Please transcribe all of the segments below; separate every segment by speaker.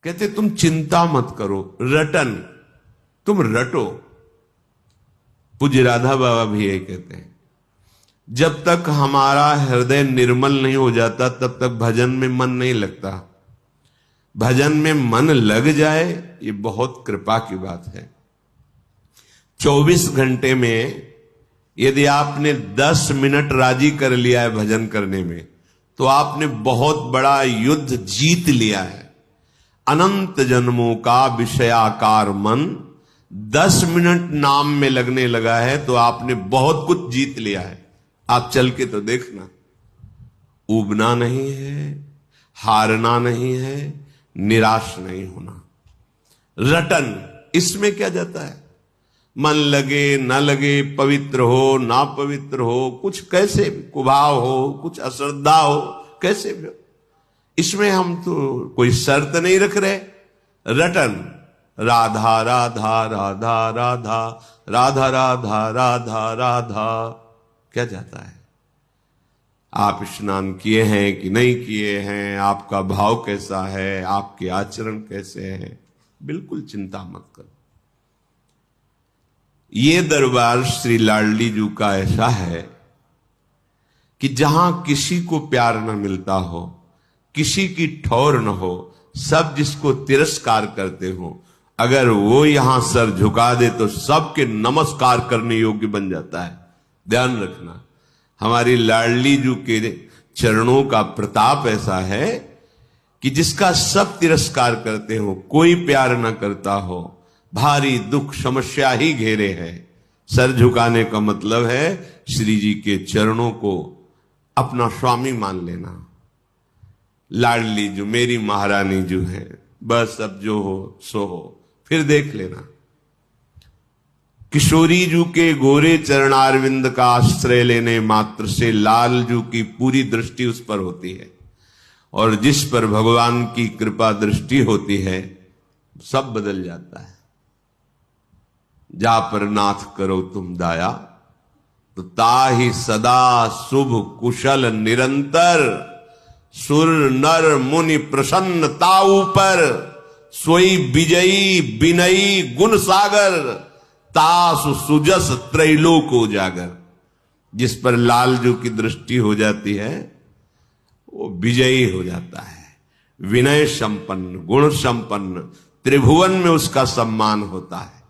Speaker 1: कहते तुम चिंता मत करो, रटन, तुम रटो। पूज्य राधा बाबा भी यही कहते हैं, जब तक हमारा हृदय निर्मल नहीं हो जाता तब तक भजन में मन नहीं लगता। भजन में मन लग जाए ये बहुत कृपा की बात है। 24 घंटे में यदि आपने 10 मिनट राजी कर लिया है भजन करने में, तो आपने बहुत बड़ा युद्ध जीत लिया है। अनंत जन्मों का विषयाकार मन 10 मिनट नाम में लगने लगा है तो आपने बहुत कुछ जीत लिया है। आप चल के तो देखना, ऊबना नहीं है, हारना नहीं है, निराश नहीं होना। रटन, इसमें क्या जाता है? मन लगे न लगे, पवित्र हो ना पवित्र हो, कुछ कैसे भी कुभाव हो, कुछ अश्रद्धा हो, कैसे भी हो, इसमें हम तो कोई शर्त नहीं रख रहे। रटन, राधा राधा राधा राधा राधा राधा राधा राधा, क्या जाता है? आप स्नान किए हैं कि नहीं किए हैं, आपका भाव कैसा है, आपके आचरण कैसे हैं, बिल्कुल चिंता मत करो। ये दरबार श्री लाडली जी का ऐसा है कि जहां किसी को प्यार न मिलता हो, किसी की ठौर न हो, सब जिसको तिरस्कार करते हो, अगर वो यहां सर झुका दे तो सबके नमस्कार करने योग्य बन जाता है। ध्यान रखना, हमारी लाडली जी के चरणों का प्रताप ऐसा है कि जिसका सब तिरस्कार करते हो, कोई प्यार न करता हो, भारी दुख समस्या ही घेरे है। सर झुकाने का मतलब है श्री जी के चरणों को अपना स्वामी मान लेना। लाडली जो मेरी महारानी जो है, बस अब जो हो सो हो, फिर देख लेना। किशोरी जू के गोरे चरणारविंद का आश्रय लेने मात्र से लाल जू की पूरी दृष्टि उस पर होती है, और जिस पर भगवान की कृपा दृष्टि होती है सब बदल जाता है। जा पर नाथ करो तुम दाया, तो ताहि सदा शुभ कुशल निरंतर, सुर नर मुनि प्रसन्न ताऊ पर, सोई विजयी विनयी गुण सागर, तासु सुजस त्रैलोक उजागर। जिस पर लालजू की दृष्टि हो जाती है वो विजयी हो जाता है, विनय संपन्न, गुण संपन्न, त्रिभुवन में उसका सम्मान होता है,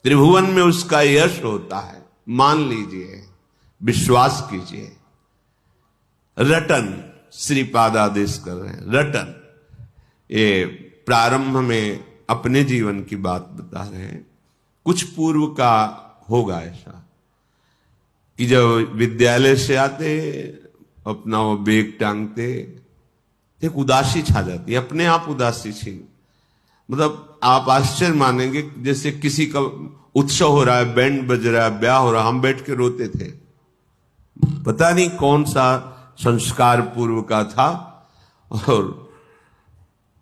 Speaker 1: त्रिभुवन में उसका यश होता है। मान लीजिए, विश्वास कीजिए। रटन, श्रीपाद आदेश कर रहे हैं, रटन। ये प्रारंभ में अपने जीवन की बात बता रहे हैं। कुछ पूर्व का होगा ऐसा कि जब विद्यालय से आते, अपना वो बैग टांगते, एक उदासी छा जाती है, अपने आप उदासी छीन, मतलब आप आश्चर्य मानेंगे, जैसे किसी का उत्सव हो रहा है, बैंड बज रहा है, ब्याह हो रहा है, हम बैठ के रोते थे। पता नहीं कौन सा संस्कार पूर्व का था, और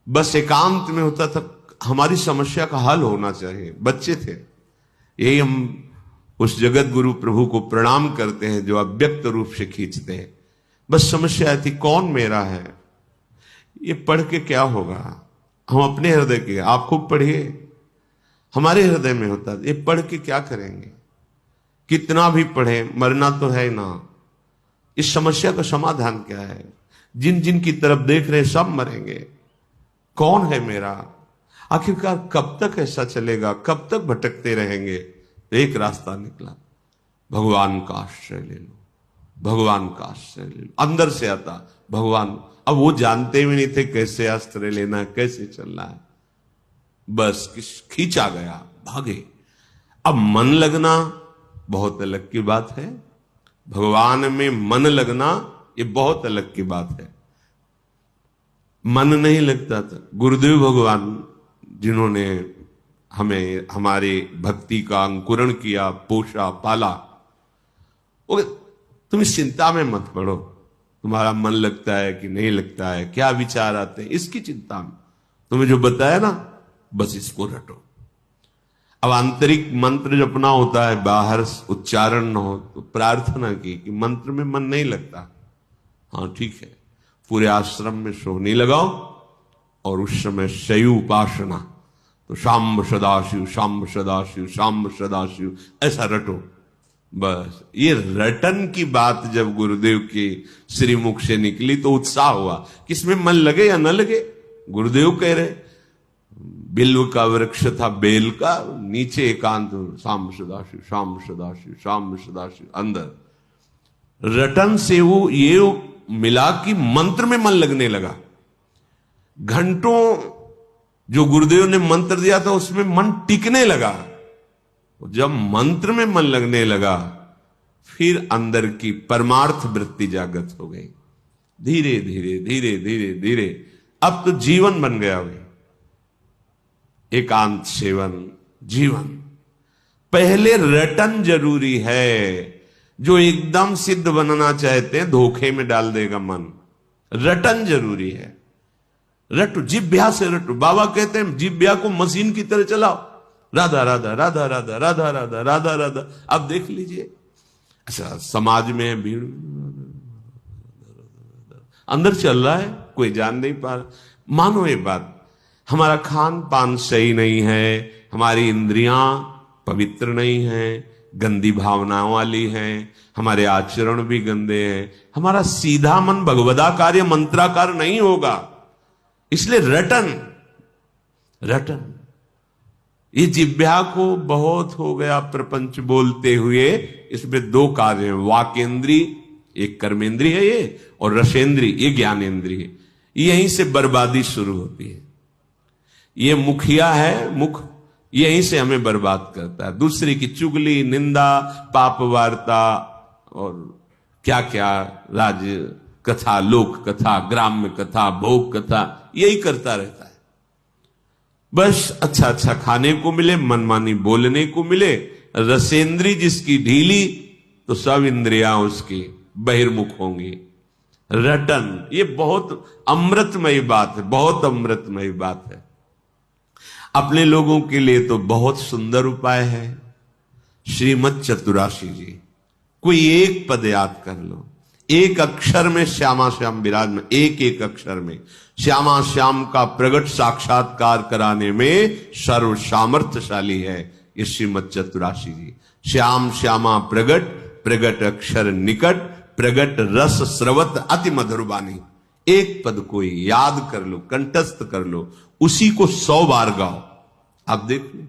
Speaker 1: बस एकांत में होता था, हमारी समस्या का हल होना चाहिए। बच्चे थे, यही हम उस जगत गुरु प्रभु को प्रणाम करते हैं जो अव्यक्त रूप से खींचते हैं। बस समस्या थी, कौन मेरा है, ये पढ़ के क्या होगा। हम अपने हृदय के, आप खूब पढ़िए, हमारे हृदय में होता है, ये पढ़ के क्या करेंगे, कितना भी पढ़े मरना तो है ना। इस समस्या का समाधान क्या है? जिन जिन की तरफ देख रहे सब मरेंगे, कौन है मेरा? आखिरकार कब तक ऐसा चलेगा, कब तक भटकते रहेंगे? एक रास्ता निकला, भगवान का आश्रय ले लो, भगवान का आश्रय ले लो। अंदर से आता भगवान। अब वो जानते भी नहीं थे कैसे आश्रय लेना है, कैसे चलना है, बस खींचा गया, भागे। अब मन लगना बहुत अलग की बात है, भगवान में मन लगना ये बहुत अलग की बात है। मन नहीं लगता था, गुरुदेव भगवान जिन्होंने हमें हमारी भक्ति का अंकुरण किया, पोषा, पाला, वो तुम इस चिंता में मत पड़ो, तुम्हारा मन लगता है कि नहीं लगता है, क्या विचार आते हैं, इसकी चिंता में तुम्हें जो बताया ना, बस इसको रटो। अब आंतरिक मंत्र जपना होता है, बाहर उच्चारण न हो, तो प्रार्थना की कि मंत्र में मन नहीं लगता, हाँ ठीक है, पूरे आश्रम में सोहनी लगाओ, और उस समय शैव उपासना, तो शाम्ब सदाशिव, शाम्ब सदाशिव, शाम्ब सदाशिव, ऐसा रटो। बस ये रटन की बात जब गुरुदेव के श्रीमुख से निकली तो उत्साह हुआ, किसमें मन लगे या न लगे। गुरुदेव कह रहे, बिल्व का वृक्ष था बेल का, नीचे एकांत, शाम्ब सदाशिव, शाम्ब सदाशिव, शाम्ब सदाशिव, अंदर रटन से वो ये मिला कि मंत्र में मन लगने लगा। घंटों जो गुरुदेव ने मंत्र दिया था उसमें मन टिकने लगा। जब मंत्र में मन लगने लगा फिर अंदर की परमार्थ वृत्ति जागृत हो गई। धीरे धीरे धीरे धीरे धीरे अब तो जीवन बन गया भाई, एकांत सेवन जीवन। पहले रटन जरूरी है। जो एकदम सिद्ध बनना चाहते हैं धोखे में डाल देगा मन। रटन जरूरी है। रटो, जिभ्या से रटो। बाबा कहते हैं जिभ्या को मशीन की तरह चलाओ, राधा राधा राधा राधा राधा राधा राधा राधा। अब देख लीजिए, अच्छा समाज में भीड़ अंदर चल रहा है, कोई जान नहीं पा रहा। मानो ये बात, हमारा खान पान सही नहीं है, हमारी इंद्रियां पवित्र नहीं हैं, गंदी भावनाओं वाली हैं, हमारे आचरण भी गंदे हैं, हमारा सीधा मन भगवदाकार या मंत्राकार नहीं होगा। इसलिए रटन रटन, ये जिह्वा को बहुत हो गया प्रपंच बोलते हुए। इसमें दो कार्य हैं, वाकेंद्री, एक कर्मेंद्री है ये, और रसेंद्री, ये ज्ञानेंद्री है। यहीं से बर्बादी शुरू होती है। ये मुखिया है, मुख यहीं से हमें बर्बाद करता है। दूसरे की चुगली, निंदा, पाप वार्ता और क्या क्या राज कथा, लोक कथा, ग्राम्य कथा, भोग कथा, यही करता रहता है। बस अच्छा अच्छा खाने को मिले, मनमानी बोलने को मिले। रसेंद्री जिसकी ढीली तो सब इंद्रियां उसकी बहिर्मुख होंगी। रटन, ये बहुत अमृतमयी बात है, बहुत अमृतमयी बात है। अपने लोगों के लिए तो बहुत सुंदर उपाय है। श्रीमद चतुराशी जी, कोई एक पद याद कर लो, एक अक्षर में श्यामा श्याम विराजमान, एक एक अक्षर में श्यामा श्याम का प्रगट साक्षात्कार कराने में सर्व सामर्थ्यशाली है ये श्रीमद चतुराशी जी। श्याम श्यामा प्रगट, प्रगट अक्षर निकट, प्रगट रस स्रवत अति मधुर वाणी। एक पद को याद कर लो, कंठस्थ कर लो, उसी को 100 बार गाओ। आप देख लो,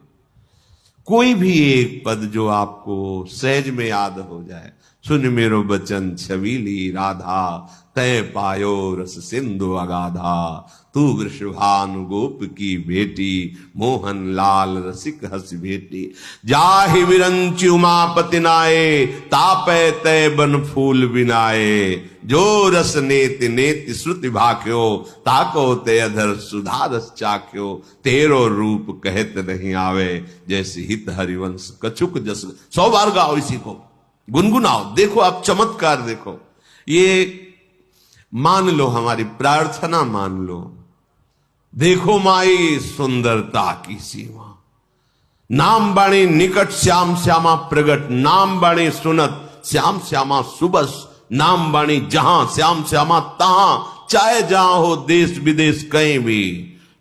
Speaker 1: कोई भी एक पद जो आपको सहज में याद हो जाए। सुन मेरो बचन छबीली राधा, तय पायो रस सिंधु अगाधा। तू वृषभानु गोप की बेटी, मोहन लाल रसिक हस बेटी। जाहि विरंचि उमापति नाये, तापै तय बन फूल बिनाए। जो रस नेति नेति श्रुति भाख्यो, ताको ते अधर सुधा रस चाख्यो। तेरो रूप कहत नहीं आवे, जैसे हित हरिवंश कछुक जस। 100 बार गाओ, इसी को गुनगुनाओ। देखो आप चमत्कार देखो। ये मान लो, हमारी प्रार्थना मान लो। देखो माई सुंदरता की सीमा। नाम बाणी निकट श्याम श्यामा प्रगट, नाम बाणी सुनत श्याम श्यामा सुबस। नाम बाणी जहां श्याम श्यामा तहां, चाहे जहां हो देश विदेश कहीं भी।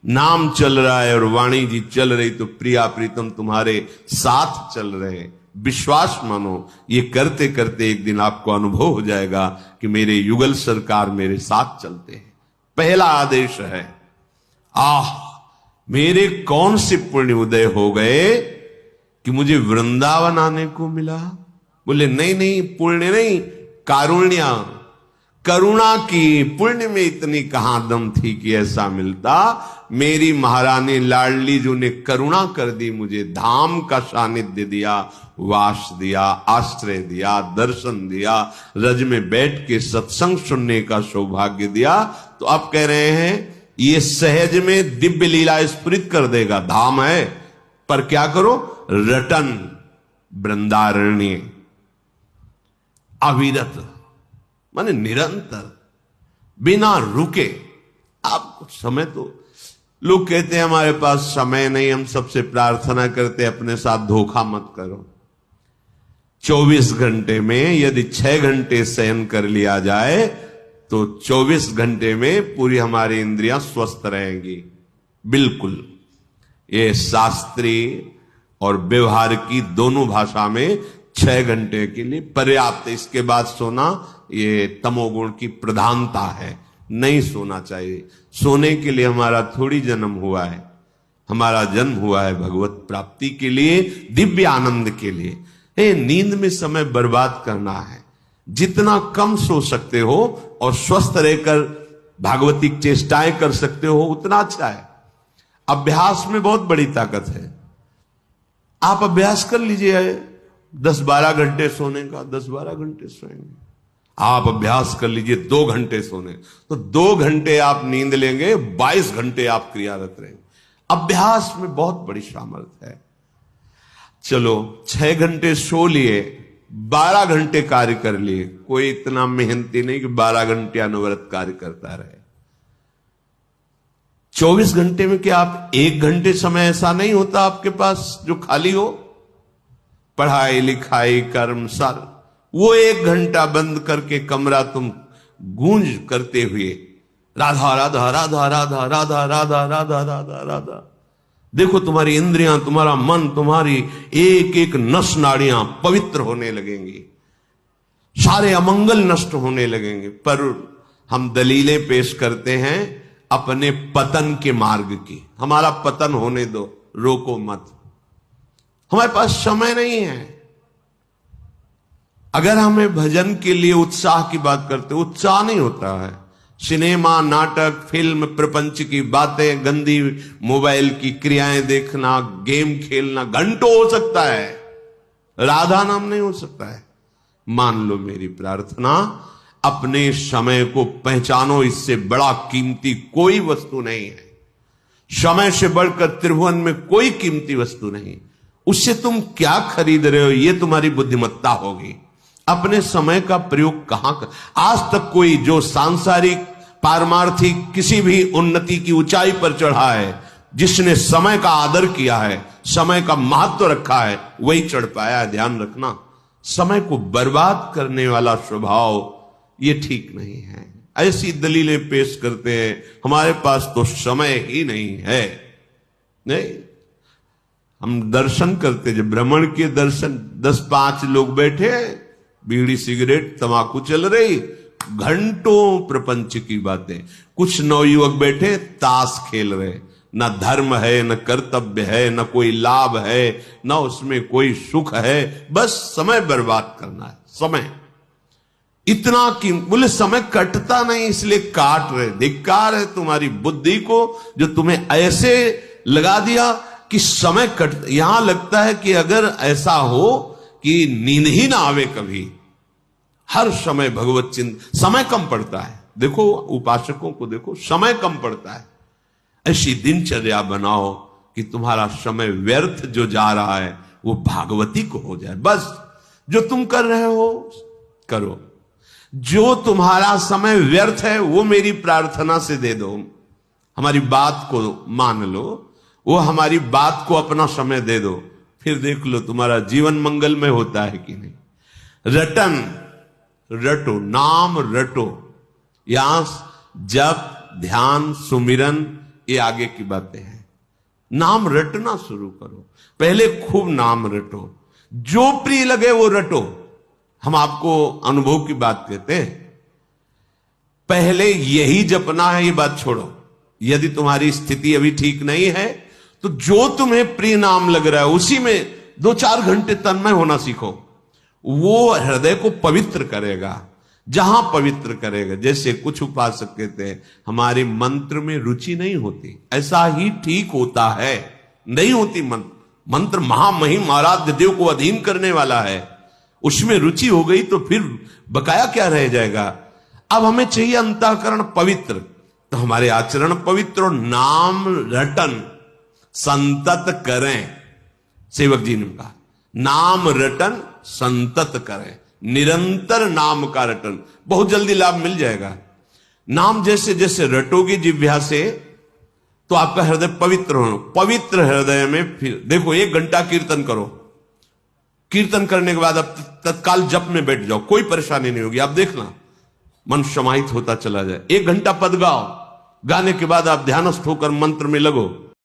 Speaker 1: नाम चल रहा है और वाणी जी चल रही तो प्रिया प्रीतम तुम्हारे साथ चल रहे। विश्वास मानो, ये करते करते एक दिन आपको अनुभव हो जाएगा कि मेरे युगल सरकार मेरे साथ चलते हैं। पहला आदेश है, मेरे कौन से पुण्य उदय हो गए कि मुझे वृंदावन आने को मिला। बोले नहीं नहीं, पुण्य नहीं, कारुण्य, करुणा की। पुण्य में इतनी कहां दम थी कि ऐसा मिलता। मेरी महारानी लाडली जो ने करुणा कर दी, मुझे धाम का सानिध्य दिया, वास दिया, आश्रय दिया, दर्शन दिया, रज में बैठ के सत्संग सुनने का सौभाग्य दिया। तो आप कह रहे हैं ये सहज में दिव्य लीला स्फुरित कर देगा। धाम है, पर क्या करो? रटन, वृंदारण्य, अविरत माने निरंतर, बिना रुके। आप कुछ समय तो लोग कहते हैं हमारे पास समय नहीं, हम सबसे प्रार्थना करते अपने साथ धोखा मत करो। 24 घंटे में यदि 6 घंटे शयन कर लिया जाए तो 24 घंटे में पूरी हमारी इंद्रियां स्वस्थ रहेंगी। बिल्कुल, ये शास्त्रीय और व्यवहार की दोनों भाषा में 6 घंटे के लिए पर्याप्त। इसके बाद सोना ये तमोगुण की प्रधानता है, नहीं सोना चाहिए। सोने के लिए हमारा थोड़ी जन्म हुआ है, हमारा जन्म हुआ है भगवत प्राप्ति के लिए, दिव्य आनंद के लिए। नींद में समय बर्बाद करना है। जितना कम सो सकते हो और स्वस्थ रहकर भागवतिक चेष्टाएं कर सकते हो उतना अच्छा है। अभ्यास में बहुत बड़ी ताकत है। आप अभ्यास कर लीजिए 10-12 घंटे सोने का, 10-12 घंटे सोएंगे। आप अभ्यास कर लीजिए 2 घंटे सोने, तो 2 घंटे आप नींद लेंगे, 22 घंटे आप क्रियारत रहेंगे। अभ्यास में बहुत बड़ी सामर्थ्य है। चलो 6 घंटे सो लिए, 12 घंटे कार्य कर लिए। कोई इतना मेहनती नहीं कि 12 घंटे अनवरत कार्य करता रहे। 24 घंटे में क्या आप 1 घंटे समय ऐसा नहीं होता आपके पास जो खाली हो? पढ़ाई लिखाई कर्म सार, वो 1 घंटा बंद करके कमरा तुम गूंज करते हुए राधा राधा राधा राधा राधा राधा राधा राधा राधा, देखो तुम्हारी इंद्रियां, तुम्हारा मन, तुम्हारी एक एक नस नाड़ियां पवित्र होने लगेंगी, सारे अमंगल नष्ट होने लगेंगे। पर हम दलीलें पेश करते हैं अपने पतन के मार्ग की। हमारा पतन होने दो, रोको मत। हमारे पास समय नहीं है। अगर हमें भजन के लिए उत्साह की बात करते, उत्साह नहीं होता है। सिनेमा, नाटक, फिल्म, प्रपंच की बातें, गंदी मोबाइल की क्रियाएं देखना, गेम खेलना घंटों हो सकता है, राधा नाम नहीं हो सकता है। मान लो मेरी प्रार्थना, अपने समय को पहचानो। इससे बड़ा कीमती कोई वस्तु नहीं है। समय से बढ़कर त्रिभुवन में कोई कीमती वस्तु नहीं। उससे तुम क्या खरीद रहे हो, यह तुम्हारी बुद्धिमत्ता होगी। अपने समय का प्रयोग कहां कर। आज तक कोई जो सांसारिक पारमार्थिक किसी भी उन्नति की ऊंचाई पर चढ़ा है, जिसने समय का आदर किया है, समय का महत्व रखा है, वही चढ़ पाया है। ध्यान रखना, समय को बर्बाद करने वाला स्वभाव ये ठीक नहीं है। ऐसी दलीलें पेश करते हैं, हमारे पास तो समय ही नहीं है। नहीं, हम दर्शन करते, जब भ्रमण के दर्शन, 10-5 लोग बैठे, बीड़ी सिगरेट तंबाकू चल रही, घंटों प्रपंच की बातें। कुछ नवयुवक बैठे ताश खेल रहे, न धर्म है, न कर्तव्य है, न कोई लाभ है, न उसमें कोई सुख है, बस समय बर्बाद करना है। समय इतना कि बोले समय कटता नहीं इसलिए काट रहे। धिक्कार है तुम्हारी बुद्धि को जो तुम्हें ऐसे लगा दिया कि समय कट। यहां लगता है कि अगर ऐसा हो कि नींद ही ना आवे कभी, हर समय भगवत चिंतन, समय कम पड़ता है। देखो उपासकों को देखो, समय कम पड़ता है। ऐसी दिनचर्या बनाओ कि तुम्हारा समय व्यर्थ जो जा रहा है वो भागवती को हो जाए। बस जो तुम कर रहे हो करो, जो तुम्हारा समय व्यर्थ है वो मेरी प्रार्थना से दे दो। हमारी बात को मान लो, वो हमारी बात को अपना समय दे दो, फिर देख लो तुम्हारा जीवन मंगलमय होता है कि नहीं। रटन रटो, नाम रटो। यहां जप, ध्यान, सुमिरन, ये आगे की बातें हैं। नाम रटना शुरू करो, पहले खूब नाम रटो, जो प्रिय लगे वो रटो। हम आपको अनुभव की बात कहते हैं, पहले यही जपना है, ये बात छोड़ो। यदि तुम्हारी स्थिति अभी ठीक नहीं है तो जो तुम्हें प्रिय नाम लग रहा है उसी में 2-4 घंटे तन्मय होना सीखो। वो हृदय को पवित्र करेगा। जहां पवित्र करेगा, जैसे कुछ उपासक कहते हैं हमारे मंत्र में रुचि नहीं होती, ऐसा ही ठीक होता है। नहीं होती मंत्र महामहिम आराध्य देव को अधीन करने वाला है, उसमें रुचि हो गई तो फिर बकाया क्या रह जाएगा। अब हमें चाहिए अंतःकरण पवित्र, तो हमारे आचरण पवित्र और नाम रटन संतत करें। सेवक जी ने कहा नाम रटन संतत करें, निरंतर नाम का रटन, बहुत जल्दी लाभ मिल जाएगा। नाम जैसे जैसे रटोगे जिह्वा से तो आपका हृदय पवित्र हो। पवित्र हृदय में फिर देखो 1 घंटा कीर्तन करो, कीर्तन करने के बाद अब तत्काल जप में बैठ जाओ, कोई परेशानी नहीं होगी। आप देखना मन समाहित होता चला जाए। 1 घंटा पद गाओ, गाने के बाद आप ध्यानस्थ होकर मंत्र में लगो।